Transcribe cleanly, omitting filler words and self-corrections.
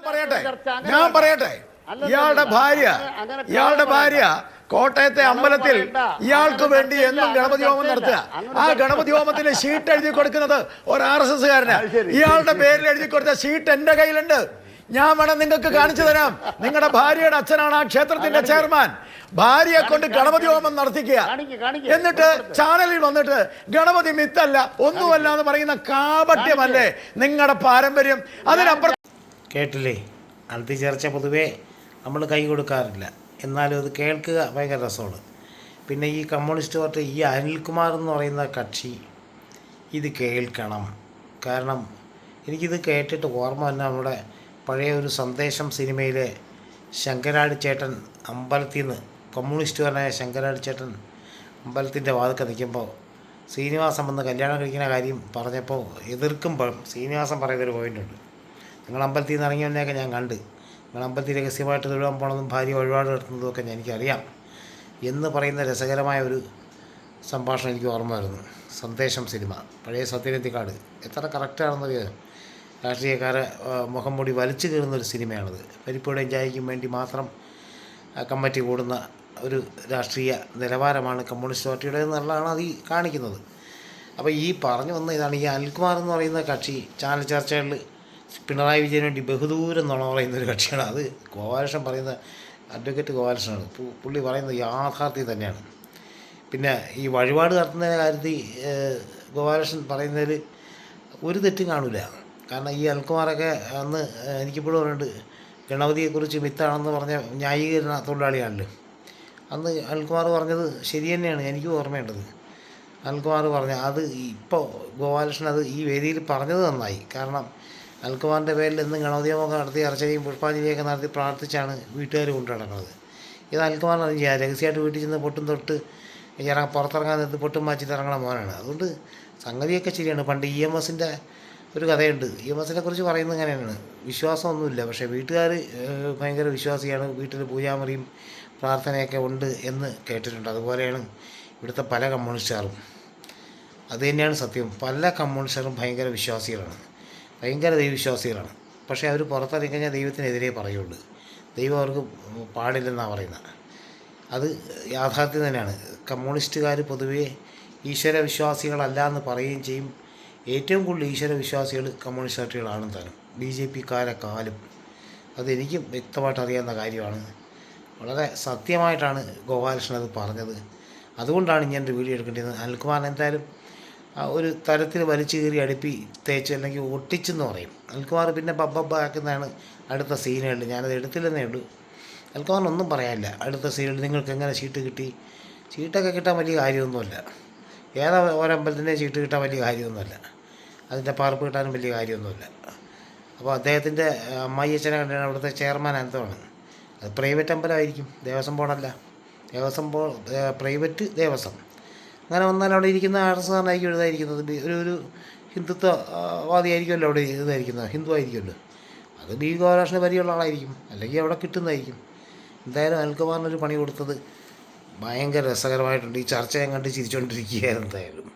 പറയട്ടെ ഇയാളുടെ ഭാര്യ കോട്ടയത്തെ അമ്പലത്തിൽ ഇയാൾക്ക് വേണ്ടി എന്നും ഗണപതി ഹോമം നടത്തുക. ആ ഗണപതി ഹോമത്തിന് ഷീറ്റ് എഴുതി കൊടുക്കുന്നത് ഒരു RSS കാരനാ. ഇയാളുടെ പേരിൽ എഴുതി കൊടുത്ത ഷീറ്റ് എന്റെ കയ്യിലുണ്ട്. ഞാൻ വേണം നിങ്ങൾക്ക് കാണിച്ചു തരാം. നിങ്ങളുടെ ഭാര്യയുടെ അച്ഛനാണ് ആ ക്ഷേത്രത്തിന്റെ ചെയർമാൻ. ഭാര്യയെ കൊണ്ട് ഗണപതി ഹോമം നടത്തിക്കുക, എന്നിട്ട് ചാനലിൽ വന്നിട്ട് ഗണപതി മിത്തല്ല ഒന്നുമല്ല എന്ന് പറയുന്ന കാപട്യമല്ലേ നിങ്ങളുടെ പാരമ്പര്യം? അതിനപ്പുറം കേട്ടില്ലേ? അന്തി ചർച്ച പൊതുവേ നമ്മൾ കൈ കൊടുക്കാറില്ല, എന്നാലും അത് കേൾക്കുക ഭയങ്കര രസമാണ്. പിന്നെ ഈ കമ്മ്യൂണിസ്റ്റ് പാർട്ടി, ഈ അനിൽകുമാർ എന്ന് പറയുന്ന കക്ഷി ഇത് കേൾക്കണം. കാരണം എനിക്കിത് കേട്ടിട്ട് ഓർമ്മ തന്നെ നമ്മുടെ പഴയ ഒരു സന്ദേശം സിനിമയിലെ ശങ്കരാടി ചേട്ടൻ അമ്പലത്തിൽ നിന്ന്, കമ്മ്യൂണിസ്റ്റുകാരനായ ശങ്കരാടി ചേട്ടൻ അമ്പലത്തിൻ്റെ വാതിൽക്ക് നിൽക്കുമ്പോൾ ശ്രീനിവാസൻ വന്ന് കല്യാണം കഴിക്കുന്ന കാര്യം പറഞ്ഞപ്പോൾ എതിർക്കുമ്പോൾ ശ്രീനിവാസൻ പറയുന്നൊരു പോയിൻ്റുണ്ട്. നിങ്ങൾ അമ്പലത്തിൽ നിന്ന് ഇറങ്ങി വന്നേക്കെ ഞാൻ കണ്ട്, നിങ്ങൾ അമ്പലത്തിൽ രഹസ്യമായിട്ട് തൊഴുവാൻ പോണതും ഭാര്യ വഴിപാട് നടത്തുന്നതുമൊക്കെ എനിക്കറിയാം എന്ന് പറയുന്ന രസകരമായ ഒരു സംഭാഷണം എനിക്ക് ഓർമ്മ വരുന്നു. സന്ദേശം സിനിമ, പഴയ സത്യനന്ദിക്കാട്. എത്ര കറക്റ്റാണെന്നറിയാം. രാഷ്ട്രീയക്കാരെ മുഖം മൂടി വലിച്ചു കയറുന്നൊരു സിനിമയാണത്. പരിപ്പുടെയും ചായയ്ക്കും വേണ്ടി മാത്രം കമ്മിറ്റി കൂടുന്ന ഒരു രാഷ്ട്രീയ നിലവാരമാണ് കമ്മ്യൂണിസ്റ്റ് പാർട്ടിയുടെ എന്നുള്ളതാണ് അത് ഈ കാണിക്കുന്നത്. അപ്പോൾ ഈ പറഞ്ഞു വന്ന ഇതാണ്, ഈ അനിൽകുമാർ എന്ന് പറയുന്ന കക്ഷി ചാനൽ ചർച്ചകളിൽ പിണറായി വിജയന് വേണ്ടി ബഹുദൂരം നുണ പറയുന്നൊരു കക്ഷിയാണ്. അത് ഗോപാലകൃഷ്ണൻ പറയുന്ന, അഡ്വക്കേറ്റ് ഗോപാലകൃഷ്ണനാണ്. പുള്ളി പറയുന്നത് യാഥാർത്ഥ്യം തന്നെയാണ്. പിന്നെ ഈ വഴിപാട് നടത്തുന്നതിൻ്റെ കാര്യത്തിൽ ഗോപാലകൃഷ്ണൻ പറയുന്നതിൽ ഒരു തെറ്റും കാണില്ല. കാരണം ഈ അനിൽകുമാറൊക്കെ അന്ന് എനിക്കിപ്പോഴും പറയുന്നുണ്ട്, ഗണപതിയെക്കുറിച്ച് മിത്താണെന്ന് പറഞ്ഞ ന്യായീകരണ തൊഴിലാളിയാണല്ലോ. അന്ന് അനിൽകുമാർ പറഞ്ഞത് ശരി തന്നെയാണ്, എനിക്കും ഓർമ്മയുണ്ടത്. അനിൽകുമാർ പറഞ്ഞ അത് ഇപ്പോൾ ഗോപാലകൃഷ്ണൻ അത് ഈ വേദിയിൽ പറഞ്ഞത് നന്നായി. കാരണം അനിൽകുമാറിൻ്റെ പേരിൽ എന്നും ഗണപതി ഹോമം നടത്തി അർച്ചനയും പുഷ്പാഞ്ജലിയൊക്കെ നടത്തി പ്രാർത്ഥിച്ചാണ് വീട്ടുകാർ കൊണ്ടു നടക്കുന്നത്. ഇത് അനിൽകുമാറിന് അത് ചെയ്യാം. രഹസ്യമായിട്ട് വീട്ടിൽ ചെന്ന് പൊട്ടും തൊട്ട് പുറത്തിറങ്ങാൻ നേരത്ത് പൊട്ടും മാച്ചിട്ട് ഇറങ്ങണ മോനാണ്. അതുകൊണ്ട് സംഗതിയൊക്കെ ശരിയാണ്. പണ്ട് EMSൻ്റെ ഒരു കഥയുണ്ട്. EMSനെ കുറിച്ച് പറയുന്നത് ഇങ്ങനെയാണ്, വിശ്വാസമൊന്നുമില്ല, പക്ഷേ വീട്ടുകാർ ഭയങ്കര വിശ്വാസിയാണ്, വീട്ടിൽ പൂജാമുറിയും പ്രാർത്ഥനയൊക്കെ ഉണ്ട് എന്ന് കേട്ടിട്ടുണ്ട്. അതുപോലെയാണ് ഇവിടുത്തെ പല കമ്മ്യൂണിസ്റ്റുകാരും. അത് തന്നെയാണ് സത്യം. പല കമ്മ്യൂണിസ്റ്റുകാരും ഭയങ്കര വിശ്വാസികളാണ്, ഭയങ്കര ദൈവവിശ്വാസികളാണ്. പക്ഷേ അവർ പുറത്തിറങ്ങി കഴിഞ്ഞാൽ ദൈവത്തിനെതിരെ പറയുള്ളൂ. ദൈവം അവർക്ക് പാടില്ലെന്നാണ് പറയുന്നത്. അത് യാഥാർത്ഥ്യം തന്നെയാണ്. കമ്മ്യൂണിസ്റ്റുകാർ പൊതുവേ ഈശ്വര വിശ്വാസികളല്ല എന്ന് പറയുകയും ചെയ്യും. ഏറ്റവും കൂടുതൽ ഈശ്വര വിശ്വാസികൾ കമ്മ്യൂണിസ്റ്റ് പാർട്ടികളാണ് താനും, BJPക്കാരെക്കാളും. അതെനിക്കും വ്യക്തമായിട്ട് അറിയാവുന്ന കാര്യമാണ്. വളരെ സത്യമായിട്ടാണ് ഗോപാലകൃഷ്ണൻ അത് പറഞ്ഞത്. അതുകൊണ്ടാണ് ഇങ്ങനൊരു വീഡിയോ എടുക്കേണ്ടത്. അനിൽകുമാർ എന്തായാലും ഒരു തരത്തിൽ വലിച്ചു കയറി അടുപ്പി തേച്ച് അല്ലെങ്കിൽ ഒട്ടിച്ചെന്ന് പറയും. അനിൽകുമാർ പിന്നെ ബബ്ബാക്കുന്നതാണ് അടുത്ത സീനുകളിൽ. ഞാനത് എടുത്തില്ലെന്നേ ഉള്ളൂ. അനിൽകുമാറിനൊന്നും പറയാനില്ല. അടുത്ത സീനുകളിൽ നിങ്ങൾക്ക് എങ്ങനെ ഷീട്ട് കിട്ടി, ഷീട്ടൊക്കെ കിട്ടാൻ വലിയ കാര്യമൊന്നുമല്ല. ഏതാ ഒരമ്പലത്തിൻ്റെ ഷീട്ട് കിട്ടാൻ വലിയ കാര്യമൊന്നുമല്ല. അതിൻ്റെ പാർപ്പ് കിട്ടാനും വലിയ കാര്യമൊന്നുമില്ല. അപ്പോൾ അദ്ദേഹത്തിൻ്റെ അമ്മായിയച്ഛനെ കണ്ടാണ് അവിടുത്തെ ചെയർമാൻ അന്തമാണ്. അത് പ്രൈവറ്റ് അമ്പലമായിരിക്കും, ദേവസ്വം ബോർഡല്ല. Devaswom board private Devaswom. അങ്ങനെ വന്നാൽ അവിടെ ഇരിക്കുന്ന RSSകാരനായിരിക്കും എഴുതായിരിക്കുന്നത്. ഒരു ഹിന്ദുത്വവാദിയായിരിക്കുമല്ലോ അവിടെ എഴുതായിരിക്കുന്നത്, ഹിന്ദു ആയിരിക്കുമല്ലോ. അത് ഗോപാലകൃഷ്ണന് പരിചയമുള്ള ആളായിരിക്കും, അല്ലെങ്കിൽ അവിടെ കിട്ടുന്നതായിരിക്കും. എന്തായാലും അനിൽകുമാറിനൊരു പണി കൊടുത്തത് ഭയങ്കര രസകരമായിട്ടുണ്ട്. ഈ ചർച്ച ഞാൻ കണ്ട് ചിരിച്ചുകൊണ്ടിരിക്കുകയായിരുന്നു എന്തായാലും.